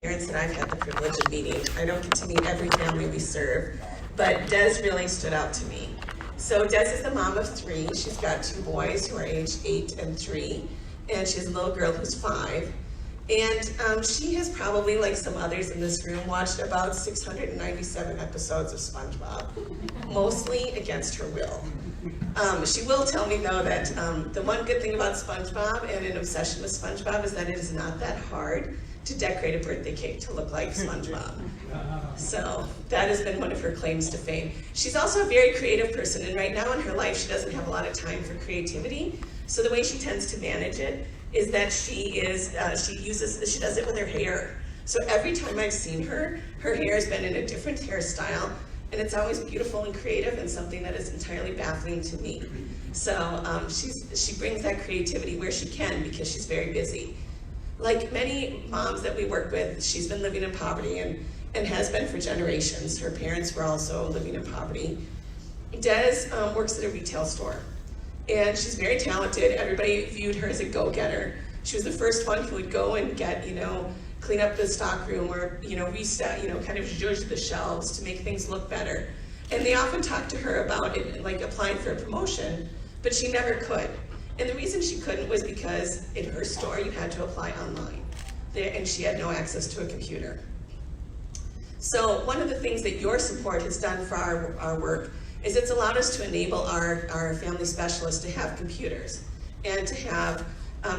Parents that I've had the privilege of meeting. I don't get to meet every family we serve, but Des really stood out to me. So Des is the mom of 3. She's got 2 boys who are aged 8 and 3, and she has a little girl who's 5. And she has probably, like some others in this room, watched about 697 episodes of SpongeBob, mostly against her will. She will tell me, though, that the one good thing about SpongeBob and an obsession with SpongeBob is that it is not that hard to decorate a birthday cake to look like SpongeBob. So that has been one of her claims to fame. She's also a very creative person, and right now in her life she doesn't have a lot of time for creativity. So the way she tends to manage it is that she does it with her hair. So every time I've seen her, her hair has been in a different hairstyle, and it's always beautiful and creative and something that is entirely baffling to me. So she brings that creativity where she can because she's very busy. Like many moms that we work with, she's been living in poverty and has been for generations. Her parents were also living in poverty. Des works at a retail store, and she's very talented. Everybody viewed her as a go-getter. She was the first one who would go and get, clean up the stock room or, reset, kind of zhuzh the shelves to make things look better. And they often talked to her about it, like applying for a promotion, but she never could. And the reason she couldn't was because in her store you had to apply online, and she had no access to a computer. So one of the things that your support has done for our work is it's allowed us to enable our family specialists to have computers and to have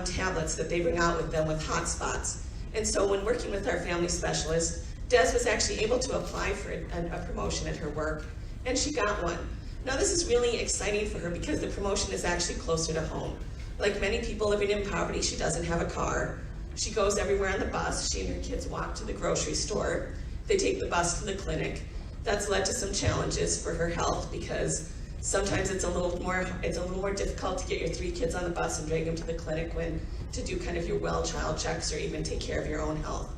tablets that they bring out with them with hotspots. And so when working with our family specialist, Des was actually able to apply for a promotion at her work, and she got one. Now this is really exciting for her because the promotion is actually closer to home. Like many people living in poverty, she doesn't have a car. She goes everywhere on the bus. She and her kids walk to the grocery store. They take the bus to the clinic. That's led to some challenges for her health because sometimes it's a little more difficult to get your 3 kids on the bus and drag them to the clinic to do kind of your well child checks or even take care of your own health.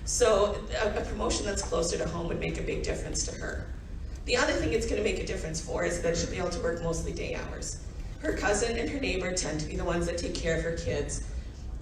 So a promotion that's closer to home would make a big difference to her. The other thing it's going to make a difference for is that she'll be able to work mostly day hours. Her cousin and her neighbor tend to be the ones that take care of her kids.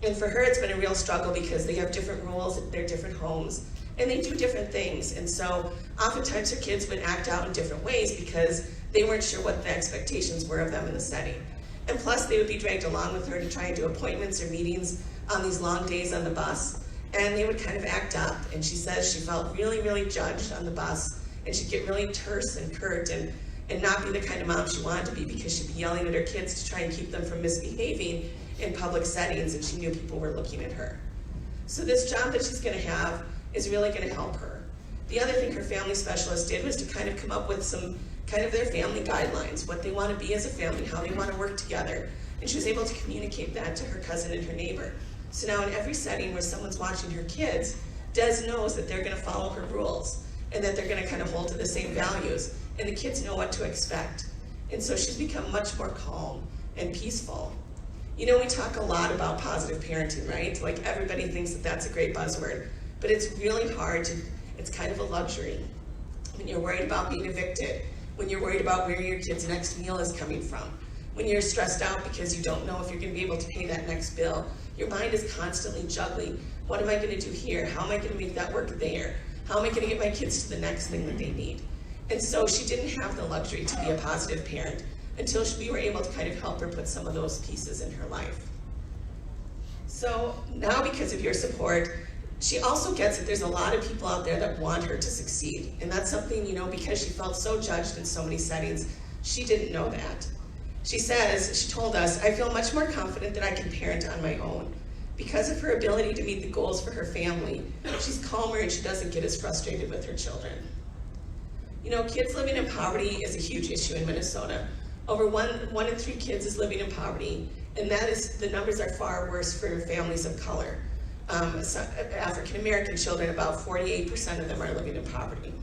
And for her, it's been a real struggle because they have different rules, they're different homes, and they do different things. And so oftentimes her kids would act out in different ways because they weren't sure what the expectations were of them in the setting. And plus they would be dragged along with her to try and do appointments or meetings on these long days on the bus. And they would kind of act up. And she says she felt really, really judged on the bus. And she'd get really terse and curt and not be the kind of mom she wanted to be because she'd be yelling at her kids to try and keep them from misbehaving in public settings, and she knew people were looking at her. So this job that she's going to have is really going to help her. The other thing her family specialist did was to kind of come up with some kind of their family guidelines, what they want to be as a family, how they want to work together. And she was able to communicate that to her cousin and her neighbor. So now in every setting where someone's watching her kids, Des knows that they're going to follow her rules and that they're going to kind of hold to the same values, and the kids know what to expect. And so she's become much more calm and peaceful. We talk a lot about positive parenting, right? Like everybody thinks that that's a great buzzword, but it's really hard it's kind of a luxury. When you're worried about being evicted, when you're worried about where your kid's next meal is coming from, when you're stressed out because you don't know if you're going to be able to pay that next bill, your mind is constantly juggling. What am I going to do here? How am I going to make that work there? How am I going to get my kids to the next thing that they need? And so she didn't have the luxury to be a positive parent until we were able to kind of help her put some of those pieces in her life. So now because of your support, she also gets that there's a lot of people out there that want her to succeed. And that's something, because she felt so judged in so many settings, she didn't know that. She told us, I feel much more confident that I can parent on my own. Because of her ability to meet the goals for her family, she's calmer and she doesn't get as frustrated with her children. Kids living in poverty is a huge issue in Minnesota. Over one in 3 kids is living in poverty, and the numbers are far worse for families of color. African American children, about 48% of them are living in poverty.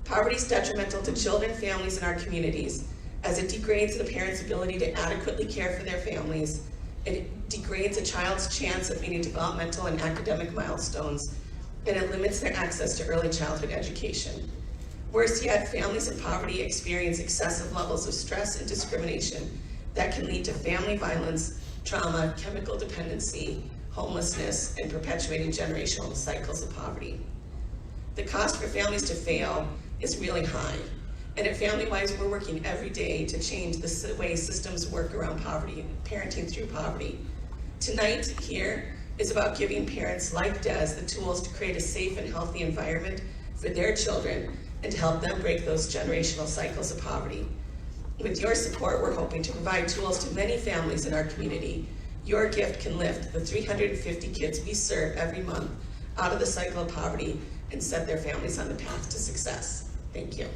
Poverty is detrimental to children, families, and our communities, as it degrades the parents' ability to adequately care for their families. It degrades a child's chance of meeting developmental and academic milestones, and it limits their access to early childhood education. Worse yet, families in poverty experience excessive levels of stress and discrimination that can lead to family violence, trauma, chemical dependency, homelessness, and perpetuating generational cycles of poverty. The cost for families to fail is really high. And at FamilyWise, we're working every day to change the way systems work around poverty, parenting through poverty. Tonight here is about giving parents like Des the tools to create a safe and healthy environment for their children and to help them break those generational cycles of poverty. With your support, we're hoping to provide tools to many families in our community. Your gift can lift the 350 kids we serve every month out of the cycle of poverty and set their families on the path to success. Thank you.